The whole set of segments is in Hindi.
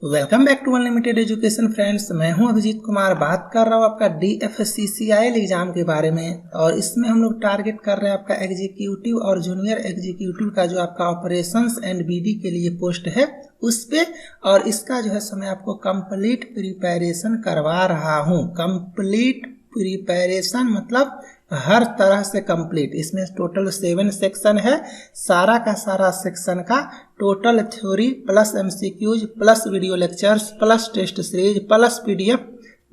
Welcome back to unlimited education friends. मैं हूं अभिजीत कुमार, बात कर रहा हूं आपका DFCCIL एग्जाम के बारे में। और इसमें हम लोग टारगेट कर रहे हैं आपका एग्जीक्यूटिव और जूनियर एग्जीक्यूटिव का जो आपका ऑपरेशंस एंड BD के लिए पोस्ट है उस पे। और इसका जो है मैं आपको कंप्लीट प्रिपरेशन करवा रहा हूं। कंप्लीट प्रिपरेशन मतलब हर तरह से कंप्लीट। इसमें टोटल 7 सेक्शन है। सारा का सारा सेक्शन का total theory plus MCQs plus video lectures plus test series plus PDF,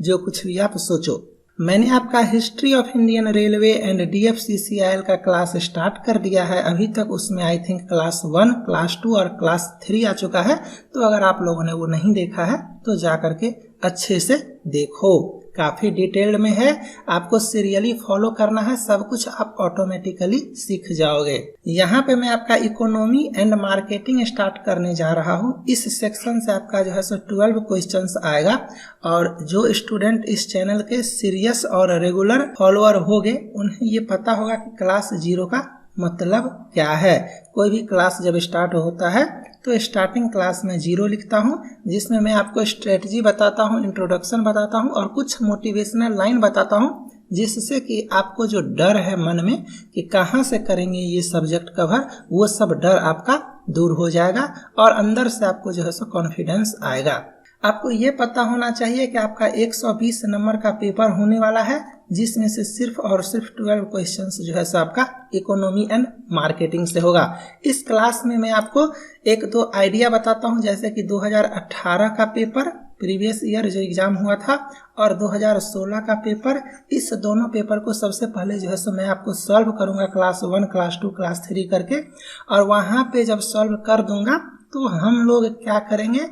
जो कुछ भी आप सोचो। मैंने आपका history of Indian railway and DFCCIL का क्लास स्टार्ट कर दिया है। अभी तक उसमें आई थिंक क्लास 1, क्लास 2 और क्लास 3 आ चुका है। तो अगर आप लोगों ने वो नहीं देखा है तो जा करके अच्छे से देखो, काफी डिटेल्ड में है। आपको सीरियली फॉलो करना है, सब कुछ आप ऑटोमेटिकली सीख जाओगे। यहाँ पे मैं आपका इकोनॉमी एंड मार्केटिंग स्टार्ट करने जा रहा हूँ। इस सेक्शन से आपका जो है 12 क्वेश्चंस आएगा। और जो स्टूडेंट इस चैनल के सीरियस और रेगुलर फॉलोअर होंगे उन्हें ये पता होगा कि क्लास 0 का मतलब क्या है। कोई भी क्लास जब स्टार्ट होता है तो स्टार्टिंग क्लास में 0 लिखता हूँ, जिसमें मैं आपको स्ट्रेटजी बताता हूँ, इंट्रोडक्शन बताता हूँ और कुछ मोटिवेशनल लाइन बताता हूँ, जिससे कि आपको जो डर है मन में कि कहाँ से करेंगे ये सब्जेक्ट कवर, वो सब डर आपका दूर हो जाएगा और अंदर से आपको जो है कॉन्फिडेंस आएगा। आपको ये पता होना चाहिए कि आपका 120 नंबर का पेपर होने वाला है, जिसमें से सिर्फ और सिर्फ 12 क्वेश्चंस जो है आपका इकोनॉमी एंड मार्केटिंग से होगा। इस क्लास में मैं आपको 1-2 आइडिया बताता हूं, जैसे कि 2018 का पेपर प्रीवियस ईयर जो एग्जाम हुआ था और 2016 का पेपर। इस दोनों पेपर को सबसे पहले जो है मैं आपको सॉल्व करूंगा क्लास 1, क्लास 2, क्लास 3 करके। और वहां पे जब सॉल्व कर दूंगा तो हम लोग क्या करेंगे,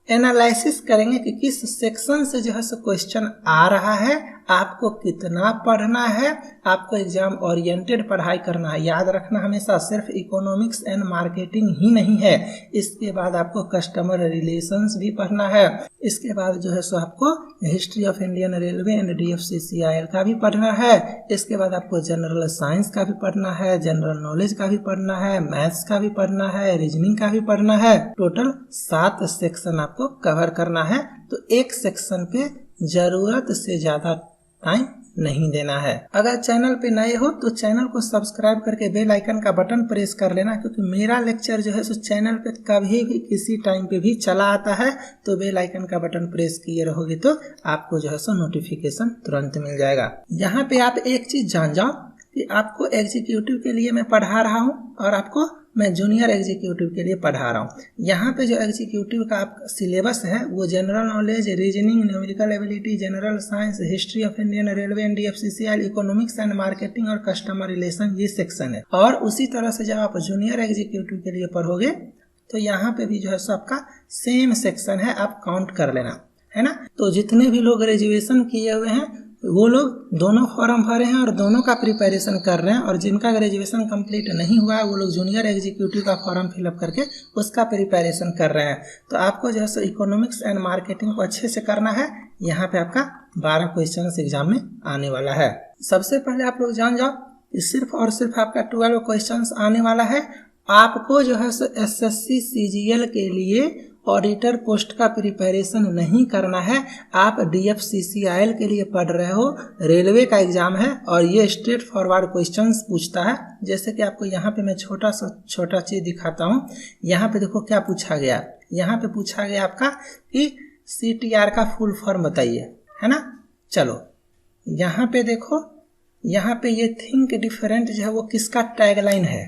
एनालिसिस करेंगे कि किस सेक्शन से जो है क्वेश्चन आ रहा है, आपको कितना पढ़ना है, आपको एग्जाम ओरिएंटेड पढ़ाई करना है। याद रखना हमेशा सिर्फ इकोनॉमिक्स एंड मार्केटिंग ही नहीं है, इसके बाद आपको कस्टमर रिलेशंस भी पढ़ना है। इसके बाद जो है आपको history of Indian railway and DFCCIL का भी पढ़ना है। इसके बाद आपको जनरल साइंस का भी पढ़ना है, जनरल नॉलेज का भी पढ़ना है, मैथ्स का भी पढ़ना है, रीजनिंग का भी पढ़ना है। टोटल 7 सेक्शन आपको कवर करना है। तो एक सेक्शन पे जरूरत से ज्यादा टाइम नहीं देना है। अगर चैनल पे नए हो तो चैनल को सब्सक्राइब करके बेल आइकन का बटन प्रेस कर लेना, क्योंकि मेरा लेक्चर जो है चैनल पे कभी भी किसी टाइम पे भी चला आता है। तो बेल आइकन का बटन प्रेस किए रहोगे तो आपको जो है नोटिफिकेशन तुरंत मिल जाएगा। यहाँ पे आप एक चीज जान जाओ कि आपको एग्जीक्यूटिव के लिए मैं पढ़ा रहा हूँ और आपको मैं जूनियर एग्जीक्यूटिव के लिए पढ़ा रहा हूँ। यहाँ पे जो एग्जीक्यूटिव का आपका सिलेबस है वो general knowledge, reasoning, numerical ability, general science, history of Indian railway and DFCCIL, economics and marketing और कस्टमर रिलेशन, ये सेक्शन है। और उसी तरह से जब आप जूनियर एग्जीक्यूटिव के लिए पढ़ोगे तो यहाँ पे भी जो है आपका सेम सेक्शन है, आप काउंट कर लेना, है ना। तो जितने भी लोग ग्रेजुएशन किए हुए हैं वो लोग दोनों फॉर्म भरे हैं और दोनों का प्रिपरेशन कर रहे हैं। और जिनका ग्रेजुएशन कंप्लीट नहीं हुआ है वो लोग जूनियर एग्जीक्यूटिव का फॉर्म फिलअप करके उसका प्रिपरेशन कर रहे हैं। तो आपको जो है इकोनॉमिक्स एंड मार्केटिंग को अच्छे से करना है। यहाँ पे आपका 12 क्वेश्चन एग्जाम में आने वाला है। सबसे पहले आप लोग जान जाओ कि सिर्फ और सिर्फ आपका 12 क्वेश्चन आने वाला है। आपको जो है SSC CGL के लिए ऑडिटर पोस्ट का प्रिपरेशन नहीं करना है। आप DFCCIL के लिए पढ़ रहे हो, रेलवे का एग्जाम है और ये स्ट्रेट फॉरवर्ड क्वेश्चंस पूछता है। जैसे कि आपको यहाँ पे मैं छोटा चीज दिखाता हूँ। यहाँ पे देखो क्या पूछा गया। यहाँ पे पूछा गया आपका कि CTR का फुल फॉर्म बताइए, है ना। चलो यहाँ पे देखो, यहाँ पे ये थिंक डिफरेंट जो है वो किसका टैगलाइन है।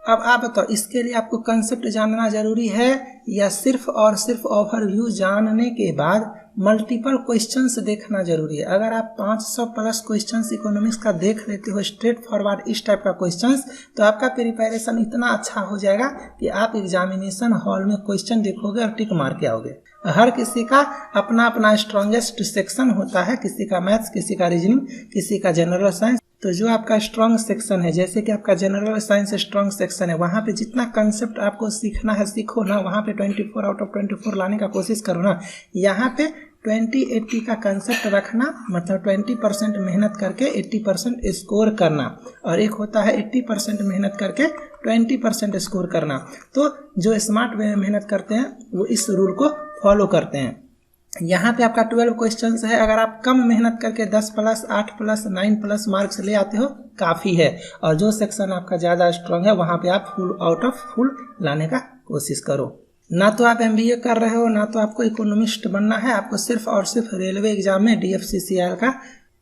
अब आप बताओ, इसके लिए आपको कंसेप्ट जानना जरूरी है या सिर्फ और सिर्फ ओवरव्यू जानने के बाद मल्टीपल क्वेश्चंस देखना जरूरी है। अगर आप 500 प्लस क्वेश्चंस इकोनॉमिक्स का देख लेते हो स्ट्रेट फॉरवर्ड इस टाइप का क्वेश्चंस, तो आपका प्रिपरेशन इतना अच्छा हो जाएगा कि आप एग्जामिनेशन हॉल में क्वेश्चन देखोगे और टिक मार के आओगे। हर किसी का अपना अपना स्ट्रॉन्गेस्ट सेक्शन होता है, किसी का मैथ्स, किसी का रीजनिंग, किसी का जनरल साइंस। तो जो आपका स्ट्रॉन्ग सेक्शन है, जैसे कि आपका जनरल साइंस स्ट्रॉन्ग सेक्शन है, वहाँ पे जितना कंसेप्ट आपको सीखना है सीखो ना, वहाँ पे 24 आउट ऑफ 24 लाने का कोशिश करो ना। यहाँ पे 20-80 का कंसेप्ट रखना, मतलब 20% मेहनत करके 80% स्कोर करना। और एक होता है 80% मेहनत करके 20% स्कोर करना। तो जो स्मार्ट वे में मेहनत करते हैं वो इस रूल को फॉलो करते हैं। यहाँ पे आपका 12 क्वेश्चन है। अगर आप कम मेहनत करके 10+, 8+, 9+ मार्क्स ले आते हो काफ़ी है। और जो सेक्शन आपका ज़्यादा स्ट्रांग है वहाँ पे आप फुल आउट ऑफ फुल लाने का कोशिश करो। ना तो आप MBA कर रहे हो, ना तो आपको इकोनॉमिस्ट बनना है। आपको सिर्फ और सिर्फ रेलवे एग्जाम में DFCCIL का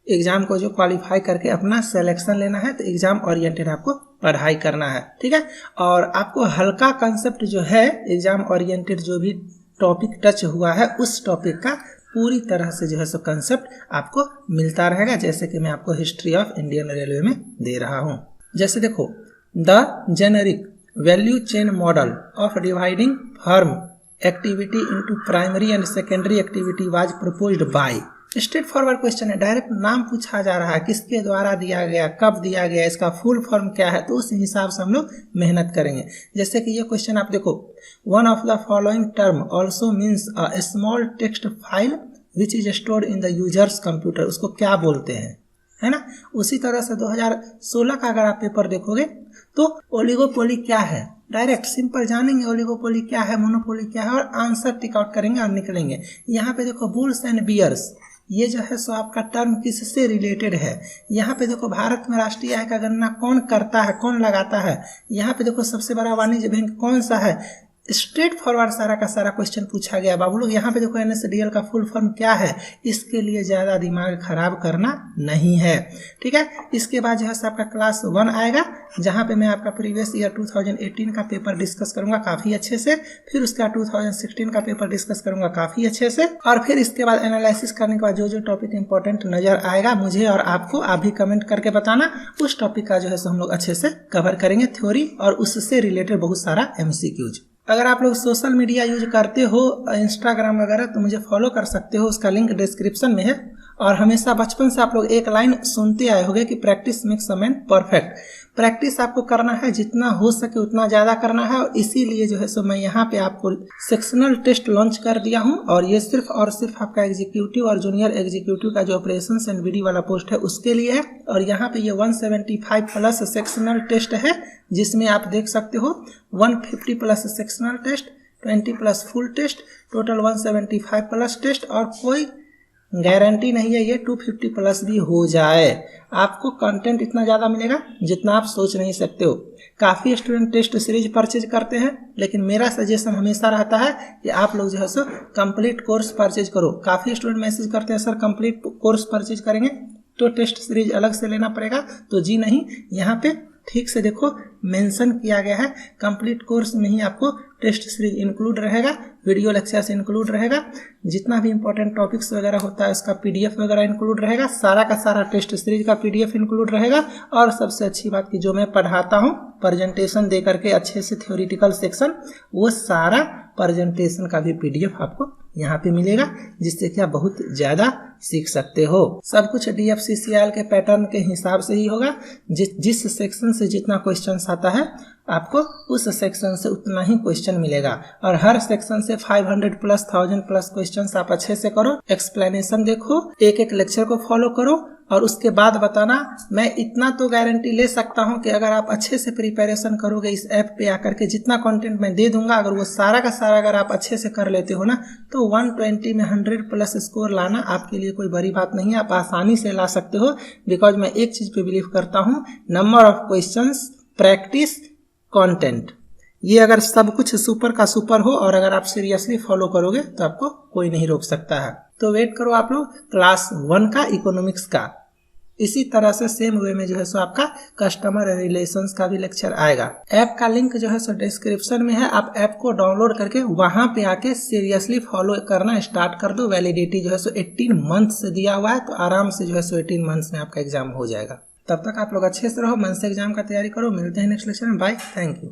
एग्जाम को जो क्वालिफाई करके अपना सिलेक्शन लेना है। तो एग्जाम ओरिएंटेड आपको पढ़ाई करना है, ठीक है। और आपको हल्का कंसेप्ट जो है एग्जाम ओरिएंटेड जो भी टॉपिक टच हुआ है उस टॉपिक का पूरी तरह से जो है सो कंसेप्ट आपको मिलता रहेगा। जैसे कि मैं आपको हिस्ट्री ऑफ इंडियन रेलवे में दे रहा हूँ। जैसे देखो, the generic value chain model of dividing firm activity into primary and secondary activity was proposed by. Straight forward question है, डायरेक्ट नाम पूछा जा रहा है, किसके द्वारा दिया गया, कब दिया गया, इसका फुल फॉर्म क्या है। तो उस हिसाब से हम लोग मेहनत करेंगे। जैसे कि ये क्वेश्चन आप देखो, one of the following term also means a small text file which is stored in the users computer. उसको क्या बोलते हैं, है ना। उसी तरह से 2016 का अगर आप पेपर देखोगे तो ओलिगोपोली क्या है, डायरेक्ट सिंपल जानेंगे ओलिगोपोली क्या है, मोनोपोली क्या है, और आंसर टिक आउट करेंगे और निकलेंगे। यहाँ पे देखो बुल्स एंड बियर्स, ये जो है सो आपका टर्म किससे रिलेटेड है। यहाँ पे देखो भारत में राष्ट्रीय आय का गणना कौन करता है, कौन लगाता है। यहाँ पे देखो सबसे बड़ा वाणिज्य बैंक कौन सा है। स्ट्रेट फॉरवर्ड सारा का सारा क्वेश्चन पूछा गया बाबू लोग। यहाँ पे देखो NSDL का फुल फॉर्म क्या है, इसके लिए ज़्यादा दिमाग खराब करना नहीं है, ठीक है। इसके बाद जो है आपका क्लास 1 आएगा, जहाँ पे मैं आपका प्रीवियस ईयर 2018 का पेपर डिस्कस करूंगा काफ़ी अच्छे से। फिर उसका 2016 का पेपर डिस्कस करूंगा काफ़ी अच्छे से। और फिर इसके बाद एनालिसिस करने के बाद जो जो टॉपिक इंपॉर्टेंट नज़र आएगा मुझे और आपको, आप भी कमेंट करके बताना, उस टॉपिक का जो है हम लोग अच्छे से कवर करेंगे थ्योरी और उससे रिलेटेड बहुत सारा MCQs। अगर आप लोग सोशल मीडिया यूज करते हो, इंस्टाग्राम वगैरह, तो मुझे फॉलो कर सकते हो, उसका लिंक डिस्क्रिप्शन में है। और हमेशा बचपन से आप लोग एक लाइन सुनते आए होंगे कि practice makes a man perfect. Practice आपको करना है, जितना हो सके उतना ज़्यादा करना है। और इसीलिए जो है सो मैं यहाँ पे आपको सेक्शनल टेस्ट लॉन्च कर दिया हूँ। और ये सिर्फ और सिर्फ आपका एग्जीक्यूटिव और जूनियर एग्जीक्यूटिव का जो ऑपरेशंस एंड BD वाला पोस्ट है उसके लिए है। और यहाँ पे ये 175+ सेक्शनल टेस्ट है, जिसमें आप देख सकते हो 150+ sectional test, 20+ full test, total 175+ test. और कोई गारंटी नहीं है ये 250+ भी हो जाए। आपको कंटेंट इतना ज़्यादा मिलेगा जितना आप सोच नहीं सकते हो। काफ़ी स्टूडेंट टेस्ट सीरीज परचेज करते हैं, लेकिन मेरा सजेशन हमेशा रहता है कि आप लोग जो है सो कंप्लीट कोर्स परचेज करो। काफ़ी स्टूडेंट मैसेज करते हैं, सर कंप्लीट कोर्स परचेज करेंगे तो टेस्ट सीरीज अलग से लेना पड़ेगा। तो जी नहीं, यहाँ पे ठीक से देखो मेंशन किया गया है, कंप्लीट कोर्स में ही आपको टेस्ट सीरीज इंक्लूड रहेगा, वीडियो लेक्चर्स इंक्लूड रहेगा, जितना भी इंपॉर्टेंट टॉपिक्स वगैरह होता है उसका PDF वगैरह इंक्लूड रहेगा, सारा का सारा टेस्ट सीरीज का PDF इंक्लूड रहेगा। और सबसे अच्छी बात कि जो मैं पढ़ाता हूँ प्रेजेंटेशन दे करके अच्छे से थ्योरेटिकल सेक्शन, वो सारा प्रेजेंटेशन का भी PDF आपको यहाँ पे मिलेगा, जिससे कि आप बहुत ज़्यादा सीख सकते हो। सब कुछ DFCCIL के पैटर्न के हिसाब से ही होगा। जिस सेक्शन से जितना क्वेश्चन आता है आपको उस सेक्शन से उतना ही क्वेश्चन मिलेगा। और हर सेक्शन से 500+ 1000+ क्वेश्चन आप अच्छे से करो, एक्सप्लेनेशन देखो, एक एक लेक्चर को फॉलो करो और उसके बाद बताना। मैं इतना तो गारंटी ले सकता हूं कि अगर आप अच्छे से प्रिपरेशन करोगे इस ऐप पे आकर के, जितना कंटेंट मैं दे दूंगा, अगर वो सारा का सारा अगर आप अच्छे से कर लेते हो ना, तो 120 में 100+ स्कोर लाना आपके लिए कोई बड़ी बात नहीं है। आप आसानी से ला सकते हो, बिकॉज मैं एक चीज पे बिलीव करता हूँ, number of questions, practice, content, ये अगर सब कुछ सुपर का सुपर हो और अगर आप सीरियसली फॉलो करोगे तो आपको कोई नहीं रोक सकता है। तो वेट करो आप लोग क्लास 1 का इकोनॉमिक्स का। इसी तरह से सेम वे में जो है सो आपका कस्टमर रिलेशंस का भी लेक्चर आएगा। ऐप का लिंक जो है सो डिस्क्रिप्शन में है, आप ऐप को डाउनलोड करके वहां पे आके सीरियसली फॉलो करना स्टार्ट कर दो। वैलिडिटी जो है सो 18 मंथ से दिया हुआ है, तो आराम से जो है सो 18 मंथ्स में आपका एग्जाम हो जाएगा। तब तक आप लोग अच्छे से रहो, मन से एग्जाम का तैयारी करो। मिलते हैं नेक्स्ट लेक्चर में, बाय, थैंक यू।